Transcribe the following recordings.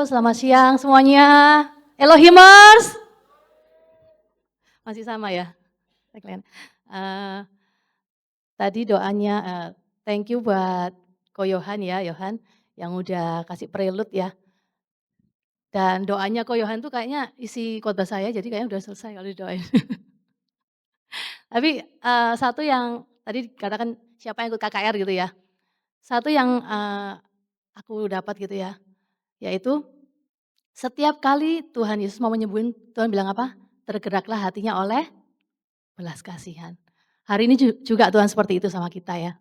selamat siang semuanya. Elohimers. Masih sama ya? Tagline. Tadi doanya, thank you buat Ko Yohan ya, Yohan yang udah kasih prelude ya. Dan doanya Ko Yohan tuh kayaknya isi khotbah saya, jadi kayaknya udah selesai kalau didoain. Tapi, satu yang tadi dikatakan siapa yang ikut KKR gitu ya. Satu yang, aku dapat gitu ya, yaitu setiap kali Tuhan Yesus mau menyembuhin, Tuhan bilang apa? Tergeraklah hatinya oleh belas kasihan. Hari ini juga Tuhan seperti itu sama kita ya.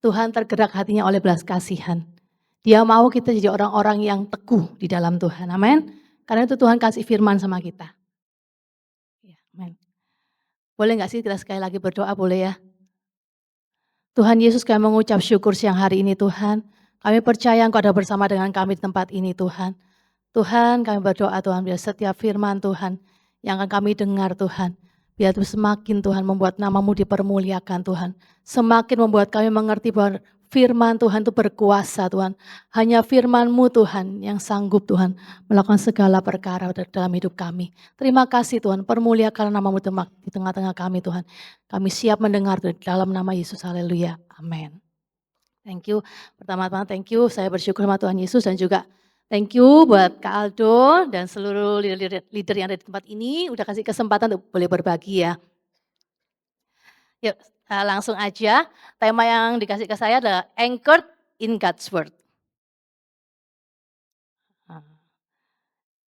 Tuhan tergerak hatinya oleh belas kasihan. Dia mau kita jadi orang-orang yang teguh di dalam Tuhan, amin. Karena itu Tuhan kasih firman sama kita. Ya, amin. Boleh gak sih kita sekali lagi berdoa, boleh ya? Tuhan Yesus, kami mengucap syukur siang hari ini Tuhan. Kami percaya Engkau ada bersama dengan kami di tempat ini Tuhan. Tuhan, kami berdoa Tuhan, biar setiap firman Tuhan yang akan kami dengar Tuhan, biar semakin Tuhan membuat nama-Mu dipermuliakan Tuhan. Semakin membuat kami mengerti bahwa firman Tuhan itu berkuasa Tuhan. Hanya firman-Mu Tuhan yang sanggup Tuhan melakukan segala perkara dalam hidup kami. Terima kasih Tuhan, permuliakan nama-Mu di tengah-tengah kami Tuhan. Kami siap mendengar dalam nama Yesus, haleluya, amin. Thank you, pertama-tama thank you, saya bersyukur sama Tuhan Yesus dan juga thank you buat Kak Aldo dan seluruh leader yang ada di tempat ini, udah kasih kesempatan untuk boleh berbagi ya. Yuk, langsung aja, tema yang dikasih ke saya adalah Anchored in God's Word.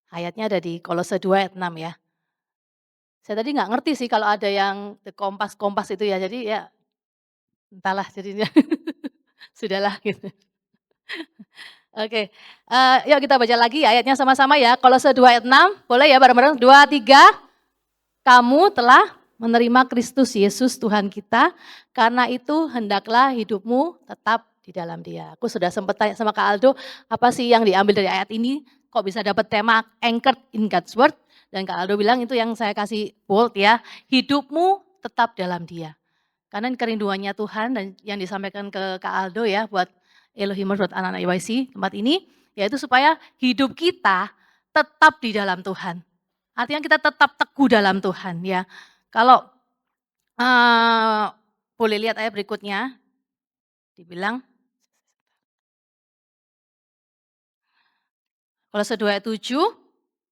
Ayatnya ada di Kolose 2 ayat 6 ya. Saya tadi nggak ngerti sih kalau ada yang the kompas itu ya, jadi ya entahlah jadinya. Sudahlah gitu. Oke, yuk kita baca lagi ayatnya sama-sama ya, Kolose 2 ayat 6, boleh ya bareng-bareng, 2, 3. Kamu telah menerima Kristus Yesus Tuhan kita, karena itu hendaklah hidupmu tetap di dalam Dia. Aku sudah sempat tanya sama Kak Aldo, apa sih yang diambil dari ayat ini, kok bisa dapat tema Anchored in God's Word, dan Kak Aldo bilang itu yang saya kasih bold ya, hidupmu tetap dalam Dia. Karena kerinduannya Tuhan dan yang disampaikan ke Kak Aldo ya, buat Elohimers, buat anak-anak YYC tempat ini, yaitu supaya hidup kita tetap di dalam Tuhan. Artinya kita tetap teguh dalam Tuhan ya. Kalau boleh lihat ayat berikutnya, dibilang Kolose 2 ayat 7,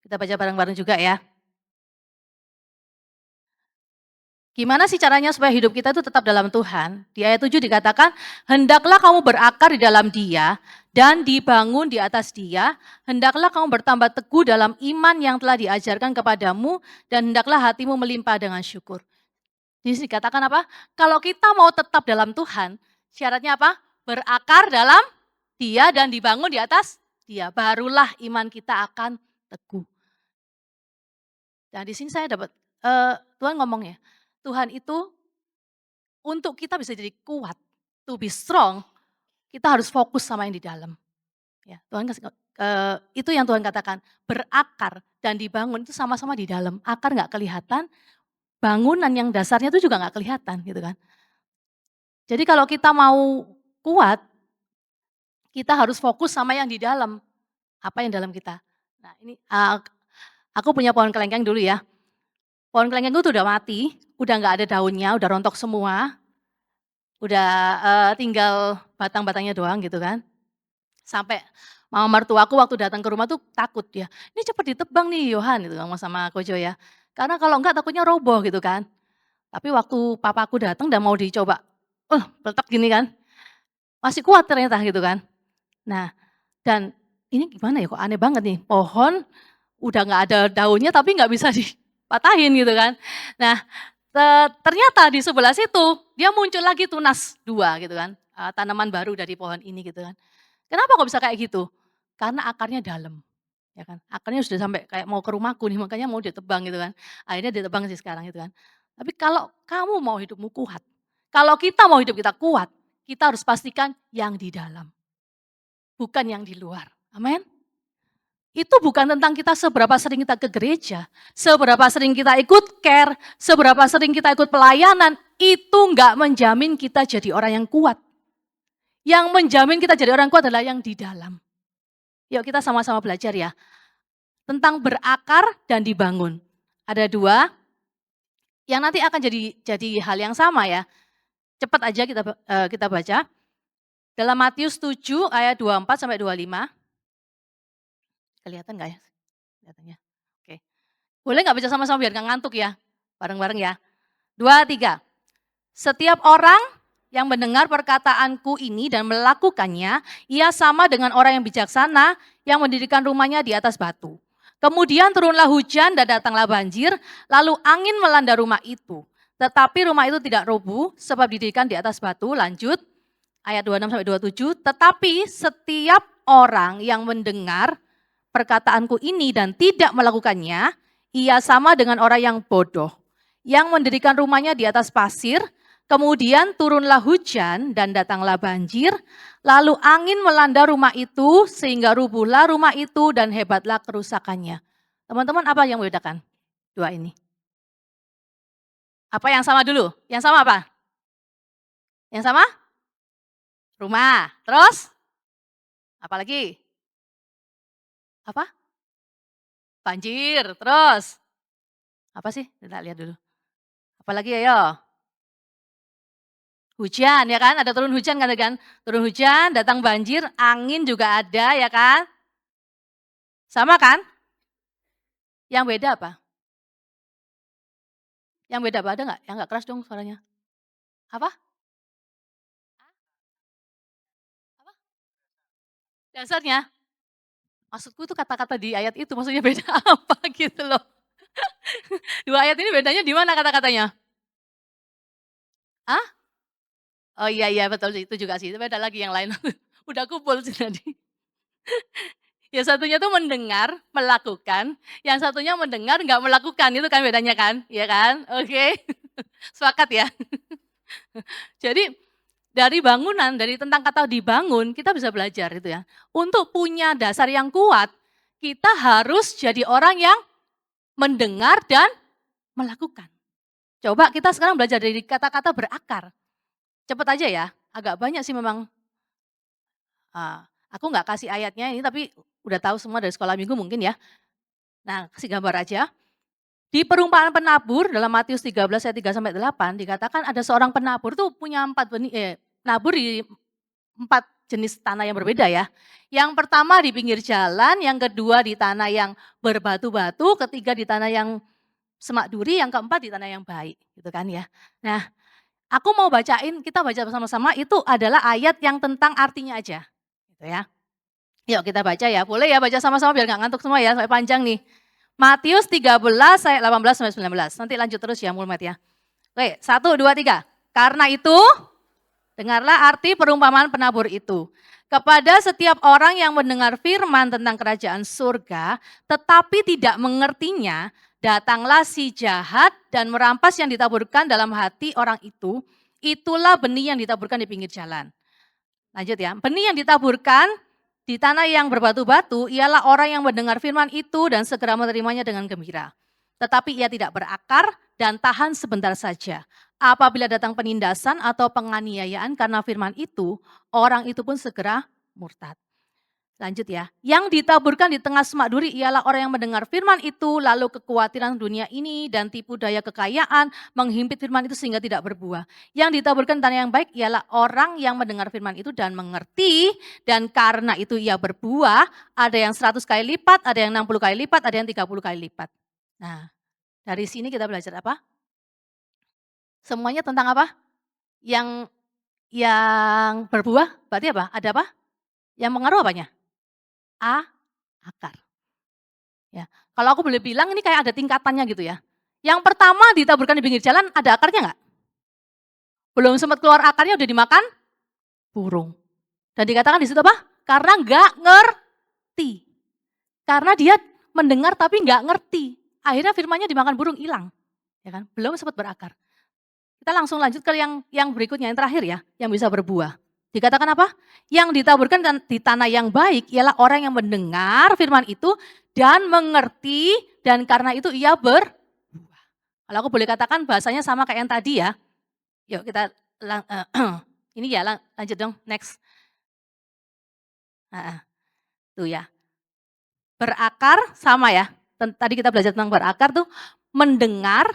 kita baca bareng-bareng juga ya. Gimana sih caranya supaya hidup kita itu tetap dalam Tuhan? Di ayat 7 dikatakan, hendaklah kamu berakar di dalam Dia dan dibangun di atas Dia, hendaklah kamu bertambah teguh dalam iman yang telah diajarkan kepadamu, dan hendaklah hatimu melimpah dengan syukur. Di sini dikatakan apa? Kalau kita mau tetap dalam Tuhan, syaratnya apa? Berakar dalam Dia dan dibangun di atas Dia. Barulah iman kita akan teguh. Dan di sini saya dapat, Tuhan ngomong ya, Tuhan itu untuk kita bisa jadi kuat, to be strong, kita harus fokus sama yang di dalam. Ya, Tuhan kasih, itu yang Tuhan katakan, berakar dan dibangun itu sama-sama di dalam. Akar nggak kelihatan, bangunan yang dasarnya itu juga nggak kelihatan gitu kan. Jadi kalau kita mau kuat, kita harus fokus sama yang di dalam. Apa yang dalam kita. Nah ini, aku punya pohon kelengkeng dulu ya. Pohon kelengkeng itu udah mati, udah nggak ada daunnya, udah rontok semua. Udah tinggal batang-batangnya doang gitu kan. Sampai mama mertuaku waktu datang ke rumah tuh takut ya, "Ini cepet ditebang nih Yohan," gitu ngomong sama Kojo ya. Karena kalau enggak takutnya roboh gitu kan. Tapi waktu papaku datang dan mau dicoba, meletak gini kan, masih kuat ternyata gitu kan. Nah, dan ini gimana ya kok aneh banget nih, pohon udah nggak ada daunnya tapi nggak bisa dipatahin gitu kan. Nah, ternyata di sebelah situ dia muncul lagi tunas 2 gitu kan, tanaman baru dari pohon ini gitu kan. Kenapa kok bisa kayak gitu? Karena akarnya dalam, ya kan. Akarnya sudah sampai kayak mau ke rumahku nih, makanya mau ditebang gitu kan. Akhirnya ditebang sih sekarang gitu kan. Tapi kalau kamu mau hidupmu kuat, kalau kita mau hidup kita kuat, kita harus pastikan yang di dalam, bukan yang di luar. Amin. Itu bukan tentang kita seberapa sering kita ke gereja, seberapa sering kita ikut care, seberapa sering kita ikut pelayanan, itu enggak menjamin kita jadi orang yang kuat. Yang menjamin kita jadi orang kuat adalah yang di dalam. Yuk kita sama-sama belajar ya. Tentang berakar dan dibangun. Ada dua yang nanti akan jadi hal yang sama ya. Cepat aja kita baca. Dalam Matius 7 ayat 24 sampai 25. Kelihatan nggak ya? Kelihatannya. Oke. Boleh nggak baca sama-sama biar nggak ngantuk ya? Bareng-bareng ya. 2, 3. Setiap orang yang mendengar perkataanku ini dan melakukannya, ia sama dengan orang yang bijaksana yang mendirikan rumahnya di atas batu. Kemudian turunlah hujan dan datanglah banjir, lalu angin melanda rumah itu. Tetapi rumah itu tidak roboh sebab didirikan di atas batu. Lanjut, ayat 26 sampai 27. Tetapi setiap orang yang mendengar perkataanku ini dan tidak melakukannya, ia sama dengan orang yang bodoh, yang mendirikan rumahnya di atas pasir. Kemudian turunlah hujan dan datanglah banjir, lalu angin melanda rumah itu sehingga rubuhlah rumah itu dan hebatlah kerusakannya. Teman-teman, apa yang membedakan dua ini? Apa yang sama dulu? Yang sama apa? Yang sama? Rumah. Terus? Apa lagi? Apa? Banjir. Terus? Apa sih? Kita lihat dulu. Apalagi ayo? Hujan ya kan, ada turun hujan kan, turun hujan, datang banjir, angin juga ada ya kan. Sama kan? Yang beda apa? Yang beda apa? Ada nggak? Yang nggak keras dong suaranya. Apa? Apa? Dasarnya? Maksudku itu kata-kata di ayat itu maksudnya beda apa gitu loh. Dua ayat ini bedanya di mana kata-katanya? Ah? Oh iya betul itu juga sih, beda lagi yang lain. Udah kumpul sih tadi. Yang satunya tuh mendengar, melakukan, yang satunya mendengar nggak melakukan, itu kan bedanya kan, iya kan? Oke, sepakat ya. Jadi dari bangunan, dari tentang kata dibangun, kita bisa belajar itu ya. Untuk punya dasar yang kuat, kita harus jadi orang yang mendengar dan melakukan. Coba kita sekarang belajar dari kata-kata berakar. Cepet aja ya, agak banyak sih memang. Aku nggak kasih ayatnya ini tapi udah tahu semua dari sekolah minggu mungkin ya. Nah, kasih gambar aja. Di perumpamaan penabur dalam Matius 13 ayat 3 sampai 8 dikatakan ada seorang penabur tuh punya nabur di 4 jenis tanah yang berbeda ya. Yang pertama di pinggir jalan, yang kedua di tanah yang berbatu-batu, ketiga di tanah yang semak duri, yang keempat di tanah yang baik, gitu kan ya. Nah, aku mau bacain, kita baca bersama-sama itu adalah ayat yang tentang artinya aja, gitu ya. Yuk kita baca ya, boleh ya baca sama-sama biar nggak ngantuk semua ya, sampai panjang nih. Matius 13 ayat 18 sampai 19. Nanti lanjut terus ya Mulmet ya. Oke, 1, 2, 3. Karena itu, dengarlah arti perumpamaan penabur itu. Kepada setiap orang yang mendengar firman tentang kerajaan surga, tetapi tidak mengertinya, datanglah si jahat dan merampas yang ditaburkan dalam hati orang itu. Itulah benih yang ditaburkan di pinggir jalan. Lanjut ya, benih yang ditaburkan di tanah yang berbatu-batu ialah orang yang mendengar firman itu dan segera menerimanya dengan gembira. Tetapi ia tidak berakar dan tahan sebentar saja. Apabila datang penindasan atau penganiayaan karena firman itu, orang itu pun segera murtad. Lanjut ya, yang ditaburkan di tengah semak duri ialah orang yang mendengar firman itu, lalu kekhawatiran dunia ini dan tipu daya kekayaan menghimpit firman itu sehingga tidak berbuah. Yang ditaburkan di tanah yang baik ialah orang yang mendengar firman itu dan mengerti, dan karena itu ia berbuah, ada yang 100 kali lipat, ada yang 60 kali lipat, ada yang 30 kali lipat. Nah, dari sini kita belajar apa? Semuanya tentang apa? Yang berbuah, berarti apa? Ada apa? Yang mengaruh apanya? Akar. Ya, kalau aku boleh bilang ini kayak ada tingkatannya gitu ya. Yang pertama ditaburkan di pinggir jalan ada akarnya nggak? Belum sempat keluar akarnya udah dimakan burung. Dan dikatakan di situ apa? Karena nggak ngerti. Karena dia mendengar tapi nggak ngerti. Akhirnya firmannya dimakan burung hilang. Ya kan? Belum sempat berakar. Kita langsung lanjut ke yang berikutnya, yang terakhir ya, yang bisa berbuah. Dikatakan apa? Yang ditaburkan di tanah yang baik ialah orang yang mendengar firman itu dan mengerti dan karena itu ia berbuah. Kalau aku boleh katakan bahasanya sama kayak yang tadi ya. Yuk kita ini ya lanjut dong, next. Tuh ya. Berakar sama ya. Tadi kita belajar tentang berakar tuh mendengar,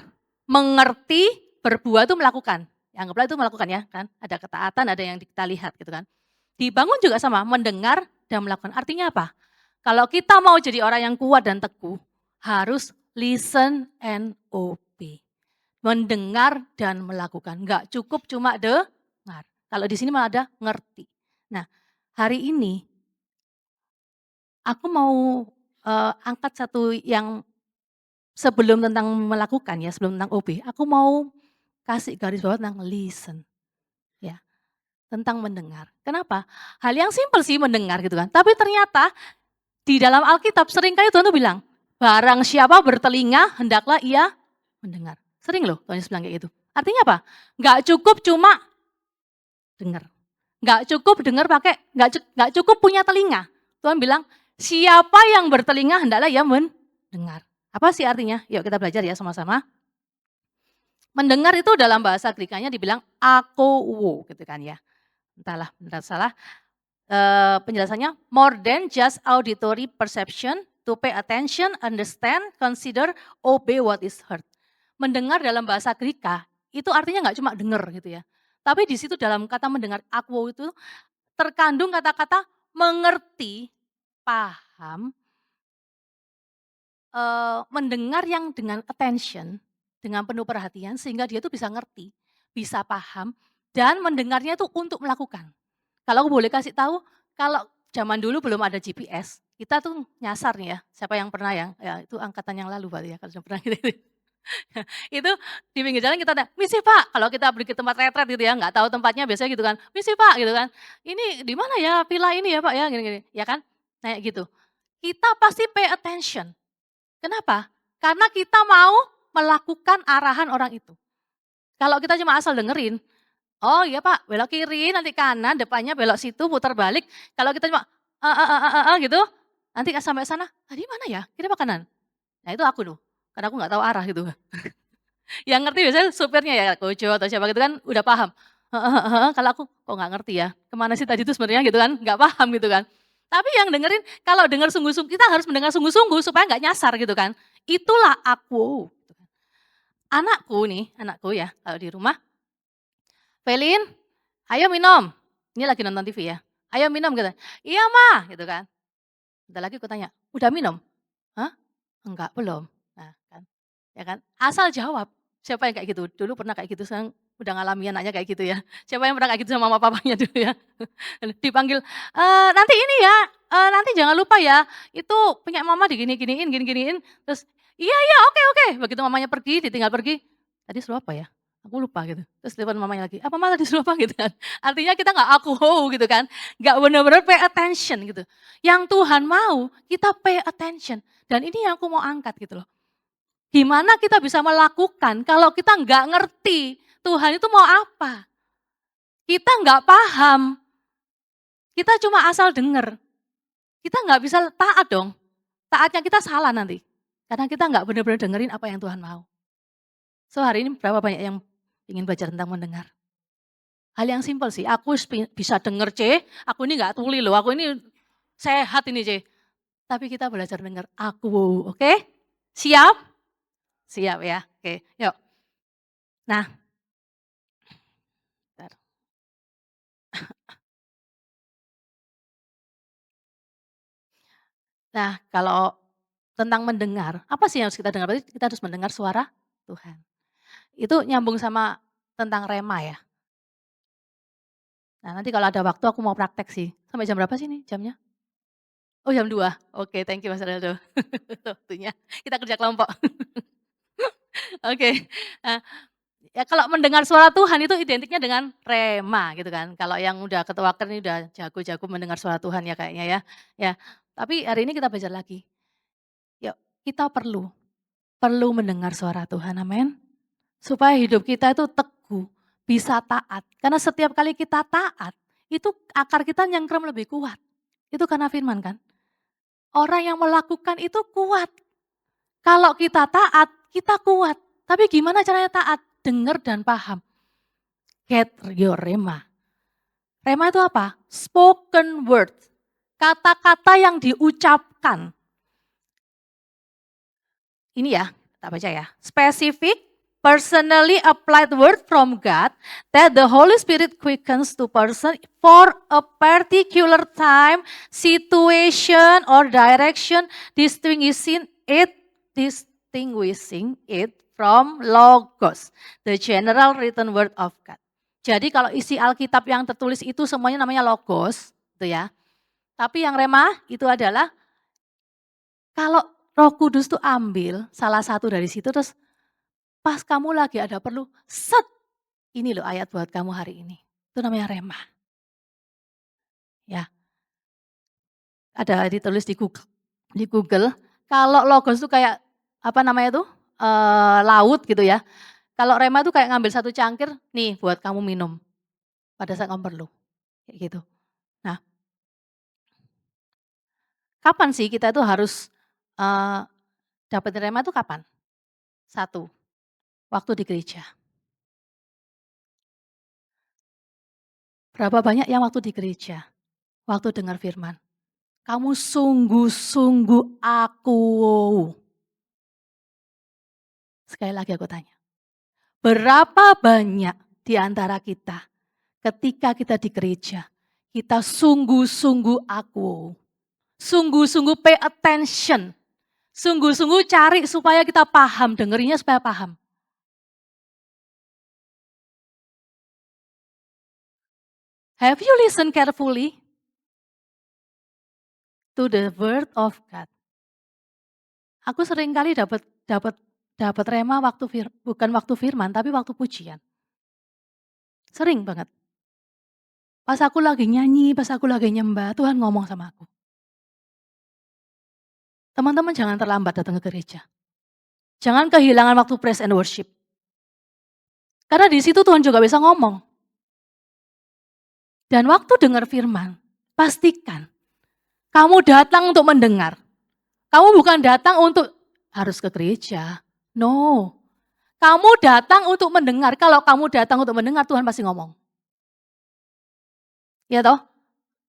mengerti, berbuat tuh melakukan. Anggaplah itu melakukan ya kan. Ada ketaatan, ada yang kita lihat gitu kan. Dibangun juga sama, mendengar dan melakukan. Artinya apa? Kalau kita mau jadi orang yang kuat dan teguh, harus listen and obey. Mendengar dan melakukan. Enggak cukup cuma dengar. Kalau di sini malah ada ngerti. Nah, hari ini aku mau angkat satu yang sebelum tentang melakukan ya, sebelum tentang OB, aku mau kasih garis bawah tentang listen. Ya, tentang mendengar. Kenapa? Hal yang simpel sih mendengar gitu kan. Tapi ternyata di dalam Alkitab seringkali Tuhan tuh bilang, barang siapa bertelinga hendaklah ia mendengar. Sering loh Tuhan Yesus bilang kayak gitu. Artinya apa? Enggak cukup cuma dengar. Enggak cukup dengar pakai, enggak cukup punya telinga. Tuhan bilang, siapa yang bertelinga hendaklah ia mendengar. Apa sih artinya? Yuk kita belajar ya sama-sama. Mendengar itu dalam bahasa Grekanya dibilang akouo gitu kan ya. Entahlah benar salah. Penjelasannya more than just auditory perception, to pay attention, understand, consider, obey what is heard. Mendengar dalam bahasa Greka itu artinya nggak cuma dengar gitu ya. Tapi di situ dalam kata mendengar akouo itu terkandung kata-kata mengerti, paham, mendengar yang dengan attention, dengan penuh perhatian sehingga dia tuh bisa ngerti, bisa paham, dan mendengarnya itu untuk melakukan. Kalau aku boleh kasih tahu, kalau zaman dulu belum ada GPS, kita tuh nyasar nih ya, siapa yang pernah ya itu angkatan yang lalu berarti ya kalau sudah pernah gitu. Itu di pinggir jalan kita ada, "Misi Pak," kalau kita pergi ke tempat retret gitu ya, nggak tahu tempatnya biasanya gitu kan, "Misi Pak," gitu kan, "ini di mana ya villa ini ya Pak ya?" Gini-gini, ya kan? Kayak gitu. Kita pasti pay attention. Kenapa? Karena kita mau melakukan arahan orang itu. Kalau kita cuma asal dengerin, "Oh iya Pak, belok kiri, nanti kanan, depannya belok situ, putar balik." Kalau kita cuma, gitu, nanti sampai sana, "Tadi mana ya? Kiri apa kanan?" Nah itu aku tuh, karena aku nggak tahu arah gitu. Yang ngerti biasanya supirnya ya, Kojo atau siapa gitu kan udah paham. Kalau aku kok nggak ngerti ya, kemana sih tadi itu sebenarnya gitu kan, nggak paham gitu kan. Tapi yang dengerin, kalau denger sungguh-sungguh, kita harus mendengar sungguh-sungguh supaya nggak nyasar gitu kan. Itulah aku. Anakku ya, kalau di rumah, "Pelin, ayo minum." Ini lagi nonton TV ya, "Ayo minum," gitu. "Iya Ma," gitu kan. Bentar lagi aku tanya, "Udah minum?" "Hah? Enggak, belum." Nah kan, ya kan, asal jawab. Siapa yang kayak gitu? Dulu pernah kayak gitu, sekarang udah ngalami anaknya kayak gitu ya. Siapa yang pernah kayak gitu sama mama papanya dulu ya? Dipanggil, "Nanti ini ya, nanti jangan lupa ya, itu punya mama digini-giniin, gini-giniin." Terus, "Iya iya, oke oke." Begitu mamanya pergi, ditinggal pergi, "Tadi suruh apa ya? Aku lupa," gitu. Terus telepon mamanya lagi, "Apa Ma tadi suruh apa?" Gitu kan. Artinya kita nggak aku gitu kan, nggak benar-benar pay attention gitu. Yang Tuhan mau, kita pay attention. Dan ini yang aku mau angkat gitu loh. Gimana kita bisa melakukan kalau kita nggak ngerti Tuhan itu mau apa? Kita nggak paham, kita cuma asal dengar. Kita nggak bisa taat dong. Taatnya kita salah nanti. Karena kita nggak benar-benar dengerin apa yang Tuhan mau. So hari ini berapa banyak yang ingin belajar tentang mendengar? Hal yang simpel sih, aku bisa denger C, aku ini nggak tuli loh, aku ini sehat ini C. Tapi kita belajar dengar aku, oke? Siap? Siap ya, oke yuk. Nah, bentar. Nah kalau tentang mendengar, apa sih yang harus kita dengar? Berarti kita harus mendengar suara Tuhan. Itu nyambung sama tentang rema ya. Nah nanti kalau ada waktu aku mau praktek sih. Sampai jam berapa sih nih jamnya? Oh jam 2, oke thank you Mas Reldo. Waktunya, kita kerja kelompok. Oke, nah, ya kalau mendengar suara Tuhan itu identiknya dengan rema gitu kan. Kalau yang udah ketua ini udah jago-jago mendengar suara Tuhan ya kayaknya ya. Ya, tapi hari ini kita belajar lagi. Yuk, kita perlu mendengar suara Tuhan, amin. Supaya hidup kita itu teguh, bisa taat. Karena setiap kali kita taat, itu akar kita nyengkram lebih kuat. Itu karena firman kan. Orang yang melakukan itu kuat. Kalau kita taat, kita kuat. Tapi gimana caranya taat? Dengar dan paham. Get your rema. Rema itu apa? Spoken word. Kata-kata yang diucapkan. ini ya, tak baca ya. Specific, personally applied word from God that the Holy Spirit quickens to person for a particular time, situation, or direction, distinguishing it from Logos, the general written word of God. Jadi kalau isi Alkitab yang tertulis itu semuanya namanya Logos, gitu ya. Tapi yang Rema itu adalah kalau Roh Kudus tuh ambil salah satu dari situ terus pas kamu lagi ada perlu, set, ini loh ayat buat kamu hari ini. Itu namanya Rema. Ya, ada ditulis di Google. Di Google, kalau Logos tuh kayak apa namanya tuh? Laut gitu ya. Kalau Rema tuh kayak ngambil satu cangkir, nih buat kamu minum pada saat kamu perlu. Kayak gitu. Nah, kapan sih kita tuh harus dapetin Rema tuh kapan? Satu, waktu di gereja. Berapa banyak yang waktu di gereja, waktu dengar firman, kamu sungguh-sungguh aku. Sekali lagi aku tanya, berapa banyak di antara kita ketika kita di gereja, kita sungguh-sungguh aku. Sungguh-sungguh pay attention. Sungguh-sungguh cari supaya kita paham, dengerinnya supaya paham. Have you listened carefully to the word of God? Aku sering kali dapat rema bukan waktu firman, tapi waktu pujian. Sering banget. Pas aku lagi nyanyi, pas aku lagi nyembah, Tuhan ngomong sama aku. Teman-teman jangan terlambat datang ke gereja. Jangan kehilangan waktu praise and worship. Karena di situ Tuhan juga bisa ngomong. Dan waktu dengar firman, pastikan kamu datang untuk mendengar. Kamu bukan datang untuk harus ke gereja. No. Kamu datang untuk mendengar. Kalau kamu datang untuk mendengar, Tuhan pasti ngomong. Ya toh?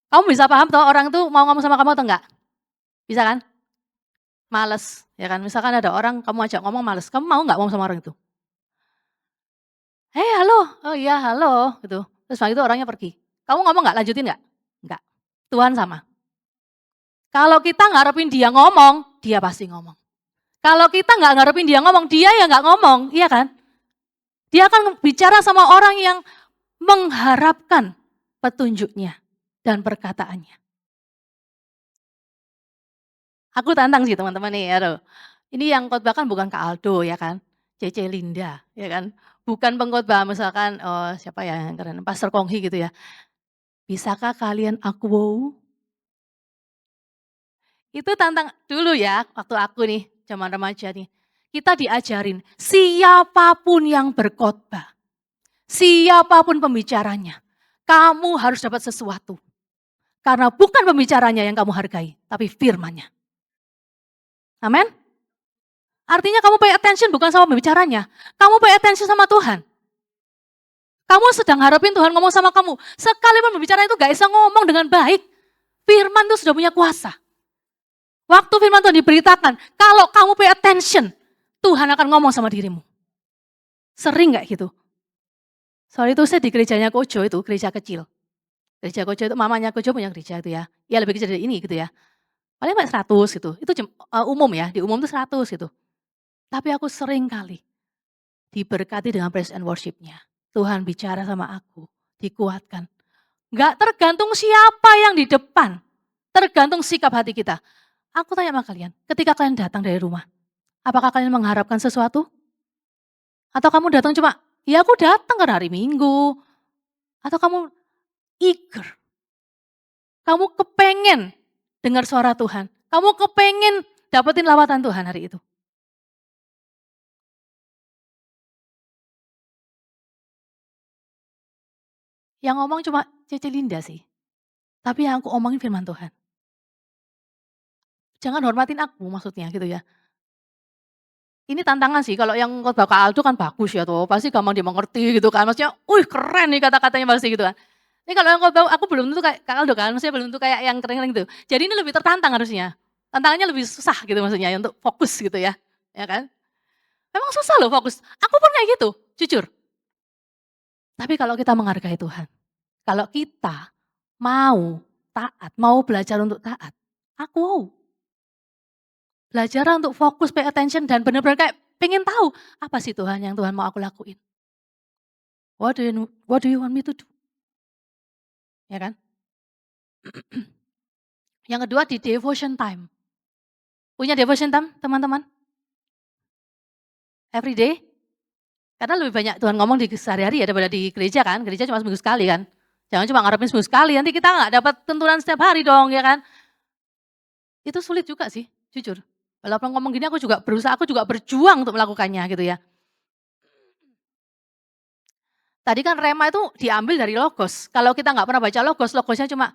Kamu bisa paham toh orang tuh mau ngomong sama kamu atau enggak? Bisa kan? Males, ya kan? Misalkan ada orang kamu ajak ngomong males, kamu mau enggak ngomong sama orang itu? Halo, oh iya halo, gitu. Terus itu orangnya pergi. Kamu ngomong enggak, lanjutin enggak? Enggak. Tuhan sama. Kalau kita ngarepin dia ngomong, dia pasti ngomong. Kalau kita nggak ngarepin dia ngomong, dia ya nggak ngomong, iya kan? Dia akan bicara sama orang yang mengharapkan petunjuknya dan perkataannya. Aku tantang sih teman-teman nih, aduh. Ini yang khotbah kan bukan Kak Aldo ya kan, Cece Linda ya kan. Bukan pengkhotbah misalkan siapa ya yang keren, Pastor Konghi gitu ya. Bisakah kalian aku? Itu tantang dulu ya, waktu aku nih, zaman remaja nih. Kita diajarin, siapapun yang berkhotbah, siapapun pembicaranya, kamu harus dapat sesuatu. Karena bukan pembicaranya yang kamu hargai, tapi firmannya. Amin? Artinya kamu pay attention bukan sama pembicaranya, kamu pay attention sama Tuhan. Kamu sedang harapin Tuhan ngomong sama kamu. Sekalipun pembicara itu gak bisa ngomong dengan baik, firman itu sudah punya kuasa. Waktu firman Tuhan diberitakan, kalau kamu pay attention, Tuhan akan ngomong sama dirimu. Sering gak gitu? Soal itu saya di gerejanya Kojo itu, gereja kecil. Gereja Kojo itu mamanya Kojo punya gereja itu ya. Ya lebih kecil dari ini gitu ya. Paling kayak 100 gitu. Itu umum ya, di umum itu 100 gitu. Tapi aku sering kali diberkati dengan praise and worship-nya. Tuhan bicara sama aku, dikuatkan. Gak tergantung siapa yang di depan, tergantung sikap hati kita. Aku tanya sama kalian, ketika kalian datang dari rumah, apakah kalian mengharapkan sesuatu? Atau kamu datang cuma, ya aku datang karena hari Minggu. Atau kamu eager, kamu kepengen dengar suara Tuhan. Kamu kepengen dapetin lawatan Tuhan hari itu. Yang ngomong cuma Cece Linda sih. Tapi yang aku omongin firman Tuhan. Jangan hormatin aku maksudnya gitu ya. Ini tantangan sih, kalau yang khotbah Kak Aldo kan bagus ya tuh, pasti gampang dimengerti gitu kan. Maksudnya, keren nih kata-katanya pasti gitu kan. Ini kalau yang khotbah aku belum tentu kayak Kak Aldo kan, maksudnya belum tentu kayak yang keren-keren gitu. Jadi ini lebih tertantang harusnya. Tantangannya lebih susah gitu maksudnya untuk fokus gitu ya. ya kan? Memang susah loh fokus, aku pun kayak gitu, jujur. Tapi kalau kita menghargai Tuhan, kalau kita mau taat, mau belajar untuk taat, aku mau. Belajar untuk fokus, pay attention dan benar-benar kayak pengen tahu, apa sih Tuhan yang Tuhan mau aku lakuin? What do you want me to do? Ya kan? Yang kedua di devotion time. Punya devotion time teman-teman? Every day? Karena lebih banyak Tuhan ngomong di sehari-hari ya daripada di gereja kan, gereja cuma seminggu sekali kan. Jangan cuma ngarepin seminggu sekali, nanti kita nggak dapat tuntunan setiap hari dong ya kan. Itu sulit juga sih, jujur. Walaupun ngomong gini aku juga berusaha, aku juga berjuang untuk melakukannya gitu ya. Tadi kan rema itu diambil dari logos, kalau kita nggak pernah baca logos, logosnya cuma,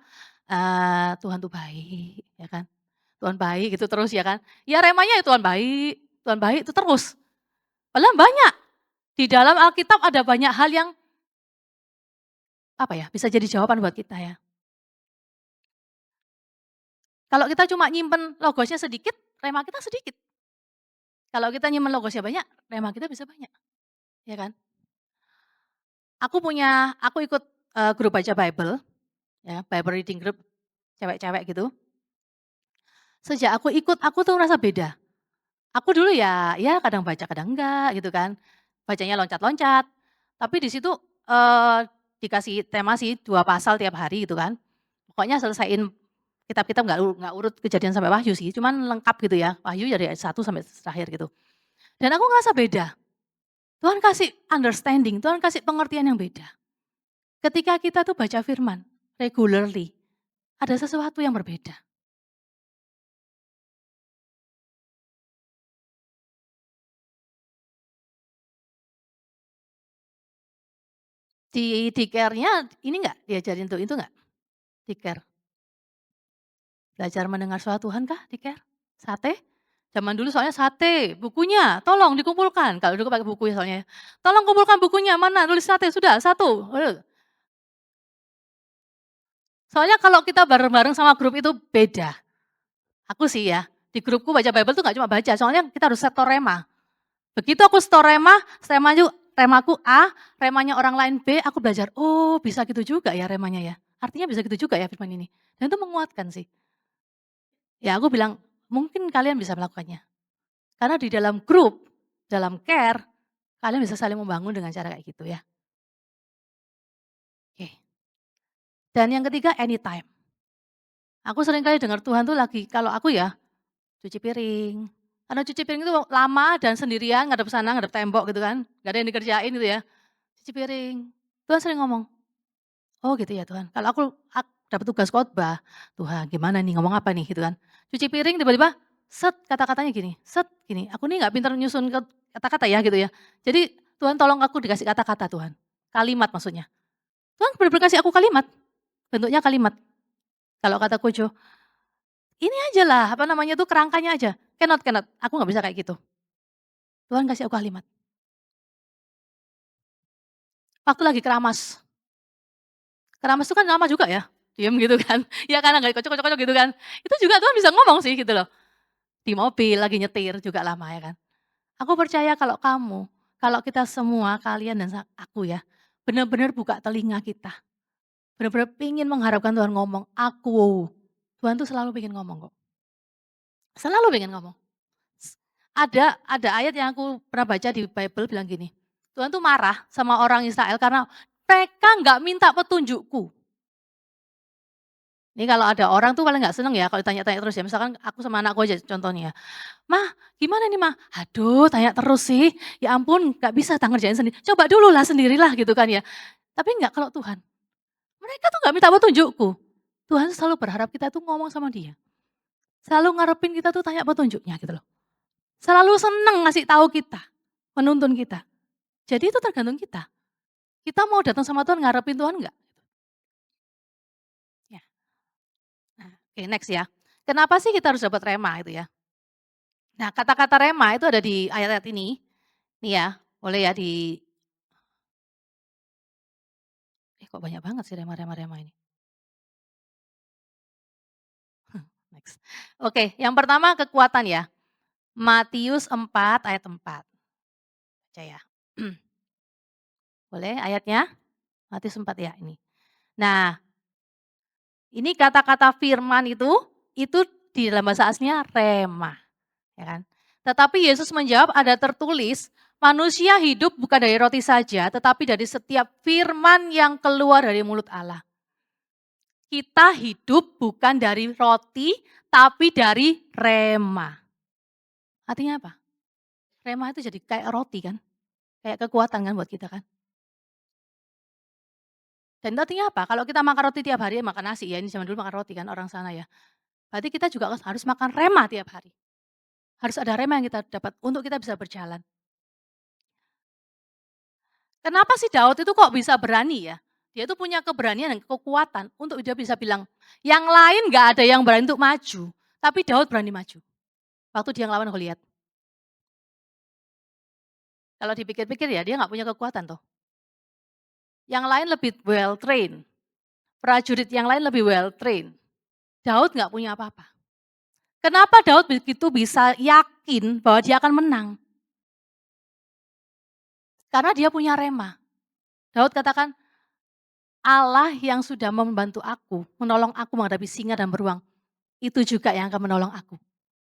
Tuhan tuh baik, ya kan. Tuhan baik gitu terus ya kan. Ya remanya ya Tuhan baik itu terus. Padahal banyak, di dalam Alkitab ada banyak hal yang, apa ya, bisa jadi jawaban buat kita ya. Kalau kita cuma nyimpen logosnya sedikit, rema kita sedikit. Kalau kita nyimpen logosnya banyak, rema kita bisa banyak, ya kan. Aku ikut, grup baca Bible, ya, Bible reading group, cewek-cewek gitu. Sejak aku ikut, aku tuh ngerasa beda. Aku dulu ya kadang baca, kadang enggak gitu kan. Bacanya loncat-loncat, tapi di situ, dikasih tema sih 2 pasal tiap hari gitu kan. Pokoknya selesaiin kitab-kitab nggak urut Kejadian sampai Wahyu sih, cuman lengkap gitu ya, Wahyu dari ayat 1 sampai terakhir gitu. Dan aku ngerasa beda. Tuhan kasih understanding, Tuhan kasih pengertian yang beda. Ketika kita tuh baca firman regularly, ada sesuatu yang berbeda. Di care-nya ini enggak, diajarin untuk itu enggak? Di care? Belajar mendengar suara Tuhan kah di care? Sate? Zaman dulu soalnya sate, bukunya tolong dikumpulkan, kalau dulu pakai buku ya soalnya. Tolong kumpulkan bukunya, mana tulis sate, sudah 1. Soalnya kalau kita bareng-bareng sama grup itu beda. Aku sih ya, di grupku baca Bible tuh nggak cuma baca, soalnya kita harus setor rema. Begitu aku setor remaku A, remanya orang lain B, aku belajar, oh bisa gitu juga ya remanya ya. Artinya bisa gitu juga ya firman ini. Dan itu menguatkan sih. Ya aku bilang, mungkin kalian bisa melakukannya. Karena di dalam grup, dalam care, kalian bisa saling membangun dengan cara kayak gitu ya. Oke. Dan yang ketiga anytime. Aku sering kali dengar Tuhan tuh lagi, kalau aku ya, cuci piring. Karena cuci piring itu lama dan sendirian, ngadep sana, ngadep tembok gitu kan, nggak ada yang dikerjain gitu ya. Cuci piring. Tuhan sering ngomong, "Oh gitu ya Tuhan." Kalau aku dapat tugas khotbah, "Tuhan gimana nih, ngomong apa nih?" Gitu kan. Cuci piring tiba-tiba, kata-katanya gini, gini. Aku nih nggak pintar nyusun kata-kata ya gitu ya. Jadi Tuhan tolong aku dikasih kata-kata Tuhan. Kalimat maksudnya. Tuhan bener-bener kasih aku kalimat, bentuknya kalimat. Kalau kata Kojo, "Ini aja lah, apa namanya tuh, kerangkanya aja." Cannot cannot, aku nggak bisa kayak gitu. Tuhan kasih aku kalimat. Waktu lagi keramas. Keramas itu kan lama juga ya, diem gitu kan. Ya karena nggak kocok-kocok gitu kan. Itu juga Tuhan bisa ngomong sih gitu loh. Di mobil lagi nyetir juga lama ya kan. Aku percaya kalau kita semua, kalian dan aku ya, benar-benar buka telinga kita. Benar-benar pengen mengharapkan Tuhan ngomong, aku. Tuhan tuh selalu pengen ngomong kok. Selalu pengen ngomong. Ada ayat yang aku pernah baca di Bible bilang gini, Tuhan tuh marah sama orang Israel karena mereka nggak minta petunjukku. Ini kalau ada orang tuh paling nggak seneng ya kalau ditanya-tanya terus ya, misalkan aku sama anakku aja contohnya, "Mah, gimana nih Mah?" "Aduh tanya terus sih, ya ampun nggak bisa tak ngerjain sendiri." "Coba dulu lah sendirilah," gitu kan ya. Tapi enggak kalau Tuhan, mereka tuh nggak minta petunjukku. Tuhan selalu berharap kita tuh ngomong sama Dia. Selalu ngarepin kita tuh tanya petunjuknya gitu loh. Selalu seneng ngasih tahu kita, menuntun kita. Jadi itu tergantung kita. Kita mau datang sama Tuhan ngarepin Tuhan enggak? Ya. Nah, oke next ya. Kenapa sih kita harus dapat rema itu ya? Nah, kata-kata rema itu ada di ayat-ayat ini. Nih ya, boleh ya kok banyak banget sih rema-rema ini. Next. Oke, yang pertama kekuatan ya. Matius 4 ayat 4, baca ya. Boleh ayatnya? Matius 4 ya ini. Nah, ini kata-kata firman itu di dalam bahasa aslinya rema, ya kan. Tetapi Yesus menjawab ada tertulis, manusia hidup bukan dari roti saja, tetapi dari setiap firman yang keluar dari mulut Allah. Kita hidup bukan dari roti, tapi dari rema. Artinya apa? Rema itu jadi kayak roti kan, kayak kekuatan kan buat kita kan. Dan itu artinya apa? Kalau kita makan roti tiap hari, makan nasi ya, ini zaman dulu makan roti kan orang sana ya. Berarti kita juga harus makan rema tiap hari. Harus ada rema yang kita dapat untuk kita bisa berjalan. Kenapa sih Daud itu kok bisa berani ya? Dia itu punya keberanian dan kekuatan untuk dia bisa bilang, yang lain gak ada yang berani untuk maju, tapi Daud berani maju. Waktu dia ngelawan Goliat. Kalau dipikir-pikir ya dia gak punya kekuatan tuh. Yang lain lebih well trained, prajurit yang lain lebih well trained. Daud gak punya apa-apa. Kenapa Daud begitu bisa yakin bahwa dia akan menang? Karena dia punya rema. Daud katakan, Allah yang sudah membantu aku, menolong aku menghadapi singa dan beruang, itu juga yang akan menolong aku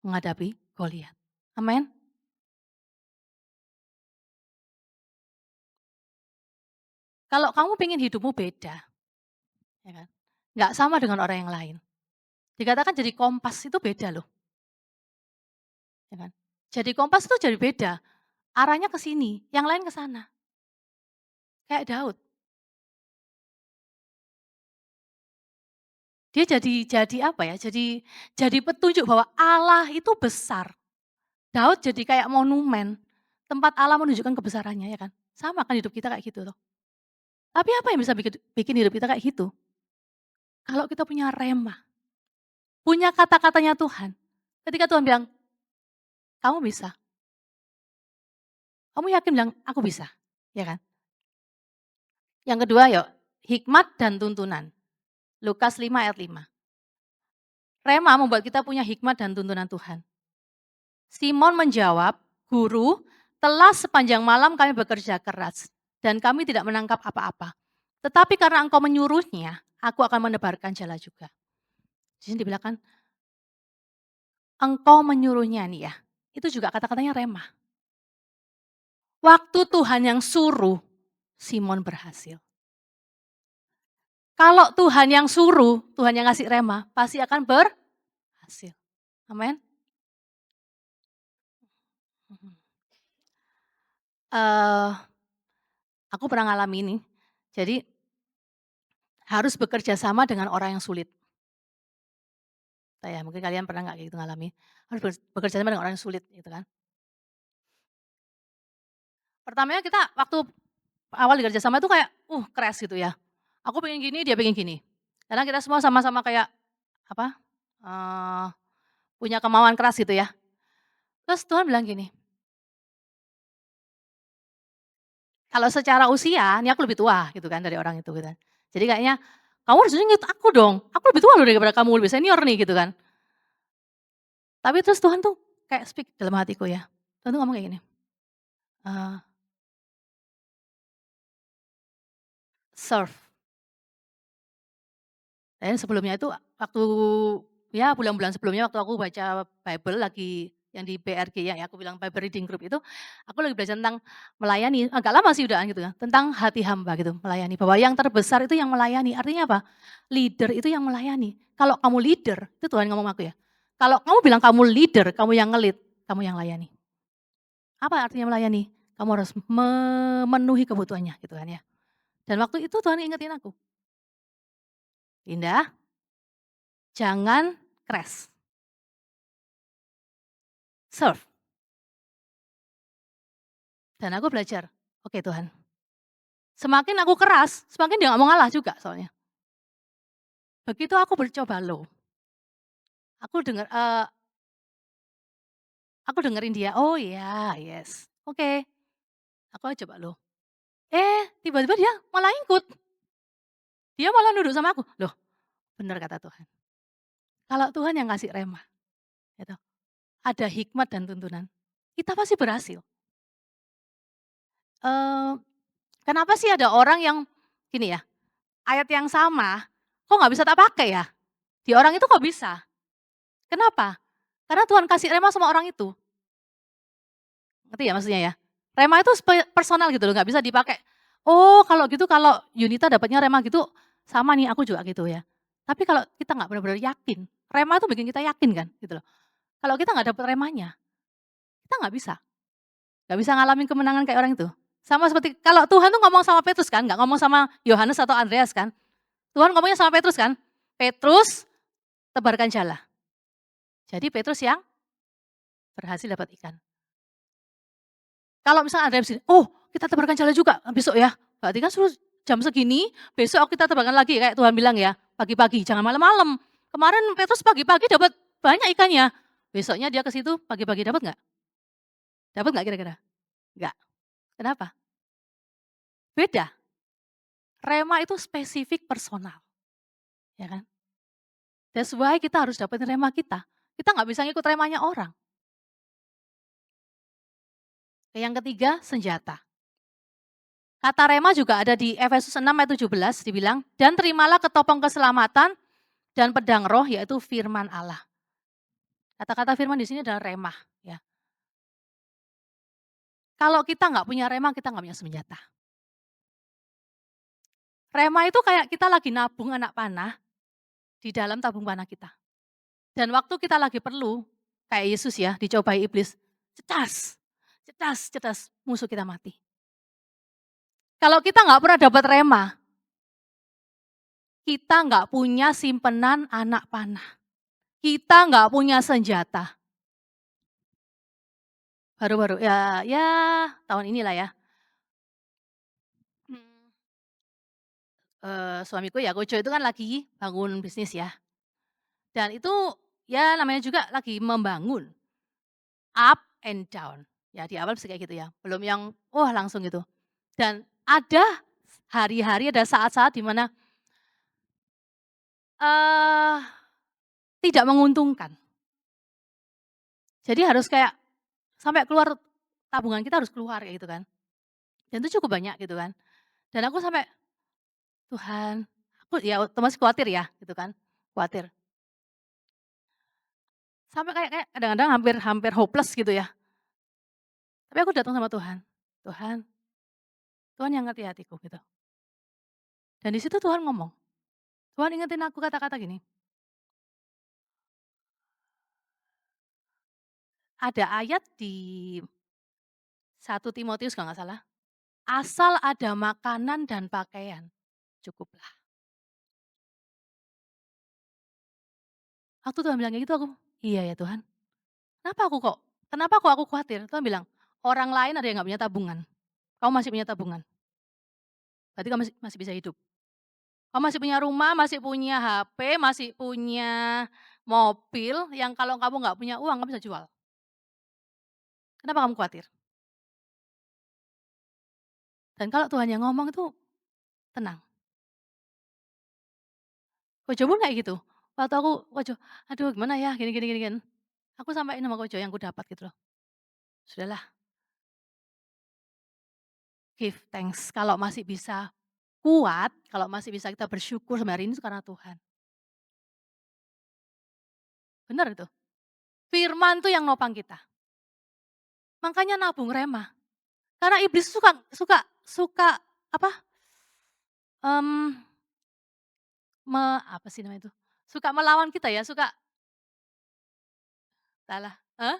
menghadapi Goliat. Amin. Kalau kamu pengen hidupmu beda, ya kan? Nggak sama dengan orang yang lain. Dikatakan jadi kompas itu beda loh, ya kan? Jadi kompas itu jadi beda. Arahnya ke sini, yang lain ke sana. Kayak Daud. Dia jadi apa ya? Jadi petunjuk bahwa Allah itu besar. Daud jadi kayak monumen, tempat Allah menunjukkan kebesarannya ya kan. Sama kan hidup kita kayak gitu loh. Tapi apa yang bisa bikin hidup kita kayak gitu? Kalau kita punya rema, punya kata-katanya Tuhan. Ketika Tuhan bilang, kamu bisa. Kamu yakin bilang, aku bisa. Ya kan? Yang kedua yuk, hikmat dan tuntunan. Lukas 5 ayat 5. Rema membuat kita punya hikmat dan tuntunan Tuhan. Simon menjawab, Guru, telah sepanjang malam kami bekerja keras dan kami tidak menangkap apa-apa. Tetapi karena engkau menyuruhnya, aku akan menebarkan jala juga. Di sini dibilangkan, engkau menyuruhnya nih ya. Itu juga kata-katanya remah. Waktu Tuhan yang suruh, Simon berhasil. Kalau Tuhan yang suruh, Tuhan yang ngasih remah, pasti akan berhasil. Amin. Aku pernah ngalamin ini. Jadi harus bekerja sama dengan orang yang sulit. Ya, mungkin kalian pernah nggak kayak gitu ngalami, harus bekerja sama dengan orang yang sulit gitu kan. Pertamanya kita waktu awal kerja sama itu kayak, crash gitu ya. Aku pengen gini, dia pengen gini. Karena kita semua sama-sama kayak, apa, eee, punya kemauan keras gitu ya. Terus Tuhan bilang gini, kalau secara usia, ini aku lebih tua gitu kan dari orang itu gitu kan. Jadi kayaknya, kamu harusnya ngikut aku dong, aku lebih tua loh daripada kamu, lebih senior nih gitu kan. Tapi terus Tuhan tuh kayak speak dalam hatiku ya, Tuhan tuh ngomong kayak gini, eee, "Serve." Dan sebelumnya itu waktu, ya bulan-bulan sebelumnya waktu aku baca Bible lagi yang di BRG ya, aku bilang Bible Reading Group itu, aku lagi belajar tentang melayani, agak lama sih udahan gitu ya, tentang hati hamba gitu, melayani. Bahwa yang terbesar itu yang melayani, artinya apa? Leader itu yang melayani. Kalau kamu leader, itu Tuhan ngomong sama aku ya, kalau kamu bilang kamu leader, kamu yang nge-lead, kamu yang layani. Apa artinya melayani? Kamu harus memenuhi kebutuhannya gitu kan ya. Dan waktu itu Tuhan ingetin aku, Indah, jangan crash, serve. Dan aku belajar, oke Tuhan, semakin aku keras, semakin dia nggak mau ngalah juga soalnya. Begitu aku bercoba low, aku denger, aku dengerin dia, oh ya, yes, oke, aku coba low. Tiba-tiba dia malah ikut, dia malah nunduk sama aku. Loh, bener kata Tuhan. Kalau Tuhan yang ngasih rema, gitu. ada hikmat dan tuntunan, kita pasti berhasil. Eee, Kenapa sih ada orang yang gini ya, ayat yang sama, kok nggak bisa tak pakai ya? Di orang itu kok bisa? Kenapa? Karena Tuhan kasih rema sama orang itu, ngerti ya maksudnya ya? Rema itu personal gitu loh, nggak bisa dipakai, "Oh kalau gitu kalau Yunita dapatnya rema gitu, sama nih aku juga," gitu ya. Tapi kalau kita nggak benar-benar yakin, rema itu bikin kita yakin kan, gitu loh. Kalau kita nggak dapet remanya, kita nggak bisa ngalamin kemenangan kayak orang itu. Sama seperti kalau Tuhan tuh ngomong sama Petrus kan, nggak ngomong sama Yohanes atau Andreas kan. Tuhan ngomongnya sama Petrus kan, "Petrus, tebarkan jala." Jadi Petrus yang berhasil dapat ikan. Kalau misalnya Andreas begini, "Oh kita tebarkan jala juga besok ya." Berarti kan suruh jam segini, besok kita tebarkan lagi kayak Tuhan bilang ya, pagi-pagi jangan malam-malam. Kemarin Petrus pagi-pagi dapat banyak ikannya, besoknya dia ke situ pagi-pagi dapat nggak? Dapat nggak kira-kira? Nggak. Kenapa? Beda. Rema itu spesifik personal, ya kan? That's why kita harus dapetin rema kita. Kita nggak bisa ngikut remanya orang. Yang ketiga, senjata. Kata rema juga ada di Efesus 6 ayat 17 dibilang, "Dan terimalah ketopong keselamatan dan pedang roh," yaitu firman Allah. Kata-kata firman di sini adalah remah, ya. Kalau kita nggak punya rema, kita nggak punya senjata. Rema itu kayak kita lagi nabung anak panah di dalam tabung panah kita. Dan waktu kita lagi perlu, kayak Yesus ya, dicobai iblis, cetas, cetas, cetas, musuh kita mati. Kalau kita nggak pernah dapat rema, kita nggak punya simpenan anak panah. Kita nggak punya senjata. Baru-baru ya tahun inilah ya, mmm, suamiku ya Kojo itu kan lagi bangun bisnis ya, dan itu ya namanya juga lagi membangun, up and down. Ya di awal bisa kayak gitu ya, belum yang wah langsung gitu. Dan ada hari-hari, ada saat-saat di mana, eee, tidak menguntungkan. Jadi harus kayak sampai keluar tabungan kita harus keluar kayak gitu kan, dan itu cukup banyak gitu kan. Dan aku sampai, "Tuhan," aku ya otomatis khawatir ya gitu kan, khawatir. Sampai kayak kayak kadang-kadang hampir hampir hopeless gitu ya. Tapi aku datang sama Tuhan, "Tuhan, Tuhan yang ngerti hatiku," gitu. Dan di situ Tuhan ngomong, Tuhan ingetin aku kata-kata gini, ada ayat di 1 Timotius kalau nggak salah, "Asal ada makanan dan pakaian, cukuplah." Waktu Tuhan bilang kayak gitu aku, "Iya ya Tuhan, kenapa kok aku khawatir?" Tuhan bilang, "Orang lain ada yang nggak punya tabungan, kamu masih punya tabungan, berarti kamu masih masih bisa hidup. Kamu masih punya rumah, masih punya HP, masih punya mobil yang kalau kamu nggak punya uang kamu bisa jual. Kenapa kamu khawatir?" Dan kalau Tuhan yang ngomong itu tenang. Kojo pun kayak gitu. Waktu aku Kojo, "Aduh gimana ya gini gini gini kan." Aku sampein sama Kojo yang aku dapat gitu loh. Sudahlah, give thanks kalau masih bisa kuat, kalau masih bisa kita bersyukur sampai hari ini itu karena Tuhan. Bener itu. Firman tuh yang nopang kita. Makanya nabung rema. Karena iblis suka suka suka apa, mmm, apa sih namanya itu, suka melawan kita ya, suka salah, heeh?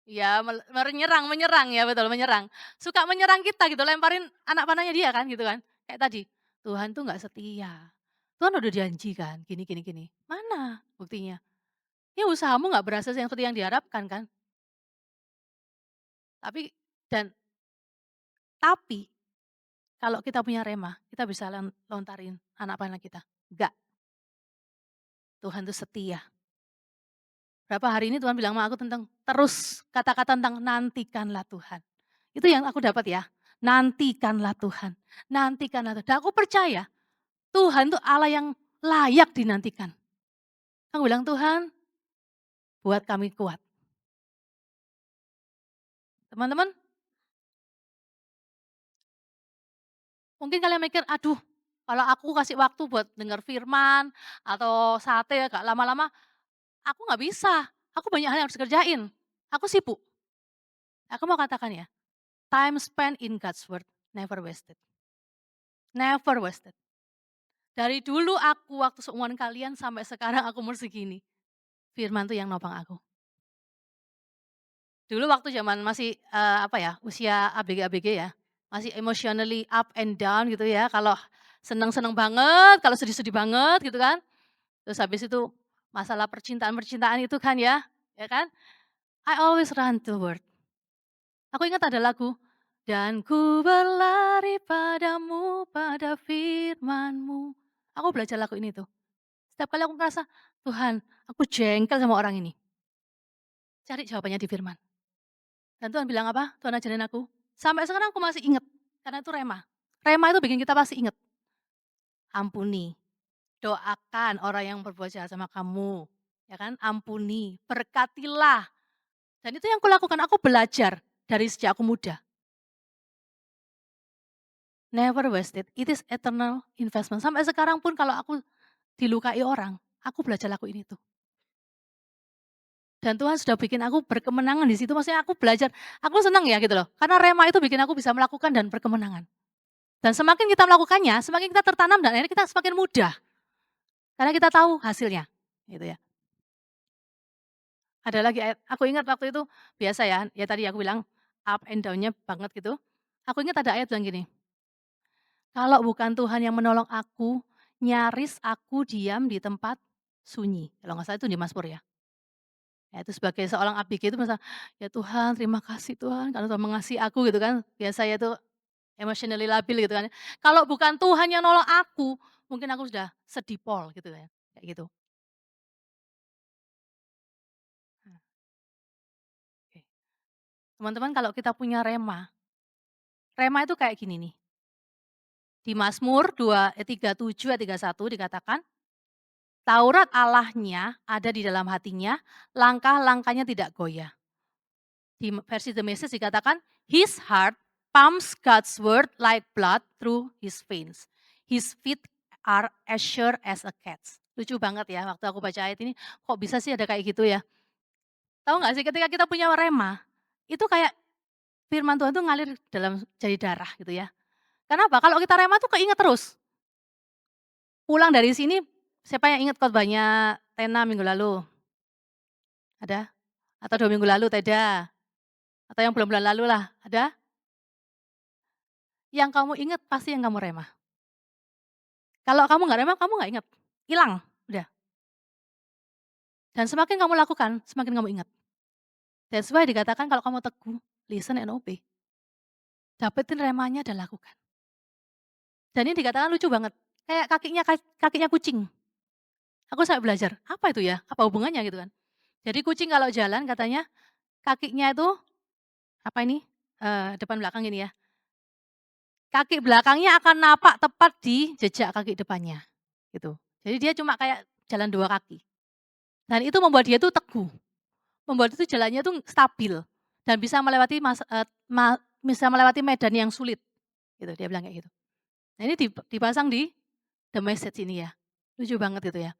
Iya, menyerang menyerang ya, betul menyerang. Suka menyerang kita gitu, lemparin anak panahnya dia kan, gitu kan. Kayak tadi, Tuhan tuh nggak setia. Tuhan udah janji kan, gini gini gini. Mana buktinya? Ya usahamu nggak berhasil yang seperti yang diharapkan kan. Tapi dan tapi kalau kita punya rema, kita bisa lontarin anak panah kita. Enggak, Tuhan tuh setia. Berapa hari ini Tuhan bilang sama aku tentang terus kata-kata tentang nantikanlah Tuhan. Itu yang aku dapat ya. Nantikanlah Tuhan, nantikanlah Tuhan. Dan aku percaya Tuhan itu Allah yang layak dinantikan. Aku bilang, "Tuhan, buat kami kuat. Teman-teman, mungkin kalian mikir, "Aduh, kalau aku kasih waktu buat dengar firman atau sate agak lama-lama, aku nggak bisa, aku banyak hal yang harus kerjain, aku sibuk." Aku mau katakan ya, time spent in God's word never wasted, never wasted. Dari dulu aku waktu seumuran kalian sampai sekarang aku umur segini, firman tuh yang nopang aku. Dulu waktu zaman masih, apa ya, usia ABG-ABG ya, masih emotionally up and down gitu ya, kalau seneng-seneng banget, kalau sedih-sedih banget gitu kan. Terus habis itu masalah percintaan-percintaan itu kan ya kan, I always run to word. Aku ingat ada lagu, "Dan ku berlari padamu, pada firman-Mu." Aku belajar lagu ini tuh. Setiap kali aku ngerasa, "Tuhan, aku jengkel sama orang ini." Cari jawabannya di firman. Dan Tuhan bilang apa? Tuhan ajarin aku, sampai sekarang aku masih inget, karena itu rema. Rema itu bikin kita pasti inget, ampuni, doakan orang yang berbuat jahat sama kamu, ya kan, ampuni, berkatilah. Dan itu yang kulakukan, aku belajar dari sejak aku muda. Never wasted, it is eternal investment. Sampai sekarang pun kalau aku dilukai orang, aku belajar lakuin itu. Dan Tuhan sudah bikin aku berkemenangan di situ, maksudnya aku belajar, aku senang ya gitu loh, karena rema itu bikin aku bisa melakukan dan berkemenangan. Dan semakin kita melakukannya, semakin kita tertanam dan akhirnya kita semakin mudah, karena kita tahu hasilnya, gitu ya. Ada lagi ayat, aku ingat waktu itu biasa ya, ya tadi aku bilang up and down-nya banget gitu. Aku ingat ada ayat bilang gini, "Kalau bukan Tuhan yang menolong aku, nyaris aku diam di tempat sunyi." Kalau nggak salah itu di Mazmur ya. Ya itu sebagai seorang ABG itu merasa, "Ya Tuhan, terima kasih Tuhan karena Tuhan mengasihi aku," gitu kan. Biasanya itu emotionally labil gitu kan. Kalau bukan Tuhan yang nolong aku, mungkin aku sudah sedih pol gitu ya, kayak gitu. Nah, oke. Teman-teman kalau kita punya rema, rema itu kayak gini nih, di Mazmur 37 ayat 31 dikatakan, "Taurat Allahnya ada di dalam hatinya, langkah-langkahnya tidak goyah." Di versi The Message dikatakan, "His heart pumps God's word like blood through his veins. His feet are as sure as a cat's." Lucu banget ya waktu aku baca ayat ini, kok bisa sih ada kayak gitu ya. Tahu nggak sih ketika kita punya rema, itu kayak firman Tuhan tuh ngalir dalam jadi darah gitu ya. Kenapa? Kalau kita rema tuh keinget terus. Pulang dari sini, siapa yang ingat khotbahnya Tena minggu lalu? Ada? Atau 2 minggu lalu Teda? Atau yang bulan-bulan lalu lah, ada? Yang kamu ingat pasti yang kamu rema. Kalau kamu nggak rema, kamu nggak ingat, hilang, udah. Dan semakin kamu lakukan, semakin kamu ingat. That's why dikatakan kalau kamu teguh, listen and obey. Dapetin remanya dan lakukan. Dan ini dikatakan lucu banget, kayak kakinya kucing. Aku sampai belajar, apa itu ya? Apa hubungannya gitu kan. Jadi kucing kalau jalan katanya kakinya itu, apa ini, depan belakang gini ya, kaki belakangnya akan napak tepat di jejak kaki depannya, gitu. Jadi dia cuma kayak jalan 2 kaki. Dan itu membuat dia tuh teguh. Membuat itu jalannya tuh stabil dan bisa melewati bisa melewati medan yang sulit, gitu, dia bilang kayak gitu. Nah ini dipasang di The Message ini ya, lucu banget itu ya.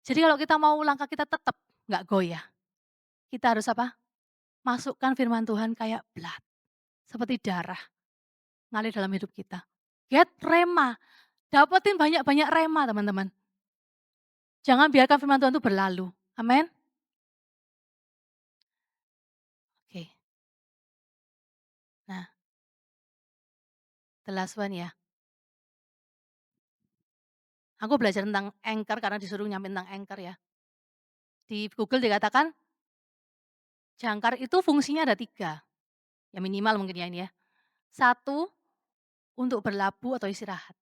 Jadi kalau kita mau langkah kita tetap nggak goyah, kita harus apa, masukkan firman Tuhan kayak blood, seperti darah, ngalir dalam hidup kita. Get rema, dapetin banyak-banyak rema teman-teman. Jangan biarkan firman Tuhan itu berlalu, amin. Oke, nah the last one ya, aku belajar tentang anchor karena disuruh nyampein tentang anchor ya. Di Google dikatakan, jangkar itu fungsinya ada 3, ya minimal mungkin ya ini ya. Satu, untuk berlabuh atau istirahat.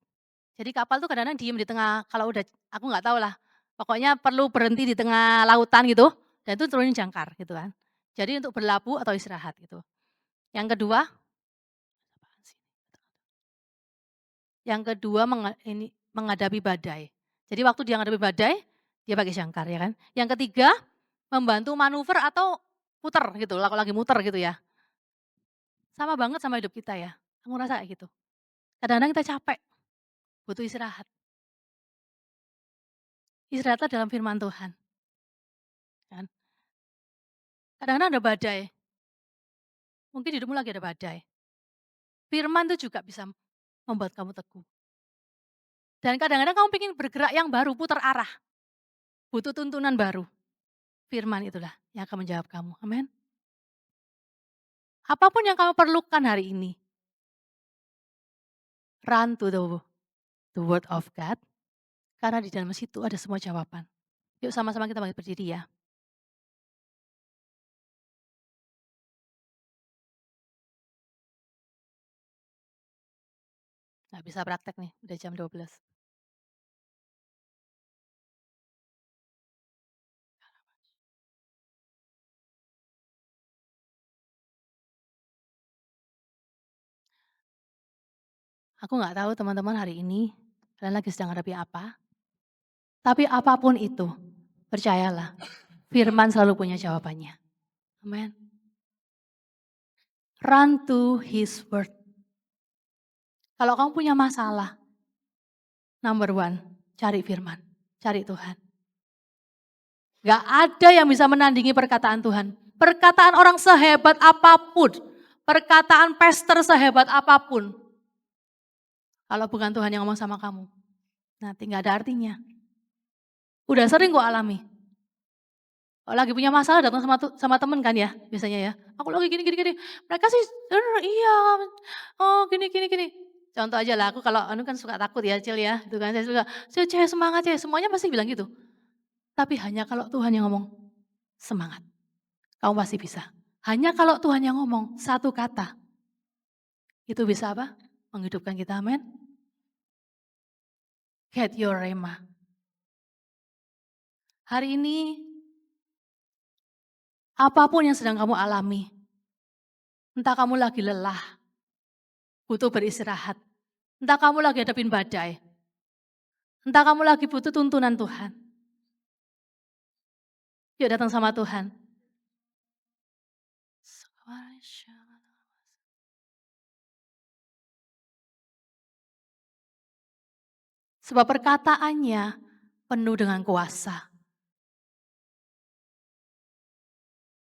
Jadi kapal tuh kadang-kadang diem di tengah, kalau udah aku nggak tahu lah, pokoknya perlu berhenti di tengah lautan gitu, dan itu turunin jangkar gitu kan. Jadi untuk berlabuh atau istirahat gitu. Yang kedua, apaan sih? Yang kedua menghadapi badai. Jadi waktu dia menghadapi badai, dia pakai jangkar ya kan. Yang ketiga, membantu manuver atau puter gitu, kalau lagi muter gitu ya. Sama banget sama hidup kita ya, aku ngerasa kayak gitu. Kadang-kadang kita capek, butuh istirahat. Istirahatlah dalam firman Tuhan, kan. Kadang-kadang ada badai, mungkin hidupmu lagi ada badai. Firman itu juga bisa membuat kamu teguh. Dan kadang-kadang kamu pengen bergerak yang baru, putar arah, butuh tuntunan baru. Firman itulah yang akan menjawab kamu, amin. Apapun yang kamu perlukan hari ini, run to the word of God, karena di dalam situ ada semua jawaban. Yuk sama-sama kita bangkit berdiri ya. Nggak bisa praktek nih, udah jam 12. Aku nggak tahu teman-teman hari ini kalian lagi sedang hadapi apa, tapi apapun itu, percayalah, firman selalu punya jawabannya. Amin. Run to his word. Kalau kamu punya masalah, number one, cari firman, cari Tuhan. Gak ada yang bisa menandingi perkataan Tuhan. Perkataan orang sehebat apapun, perkataan pastor sehebat apapun, kalau bukan Tuhan yang ngomong sama kamu, nanti gak ada artinya. Udah sering gue alami. Kalau lagi punya masalah datang sama temen kan ya, biasanya ya. Aku lagi gini gini gini. Mereka sih, iya, oh gini gini gini. Contoh aja lah, aku kalau anu kan suka takut ya, Cil ya, itu kan saya suka, "Cil, semangat Cil," semuanya pasti bilang gitu. Tapi hanya kalau Tuhan yang ngomong, semangat, kamu pasti bisa. Hanya kalau Tuhan yang ngomong satu kata, itu bisa apa? Menghidupkan kita, amin. Get your rema. Hari ini, apapun yang sedang kamu alami, entah kamu lagi lelah, butuh beristirahat, entah kamu lagi hadapin badai, entah kamu lagi butuh tuntunan Tuhan, yuk datang sama Tuhan. Sebab perkataannya penuh dengan kuasa.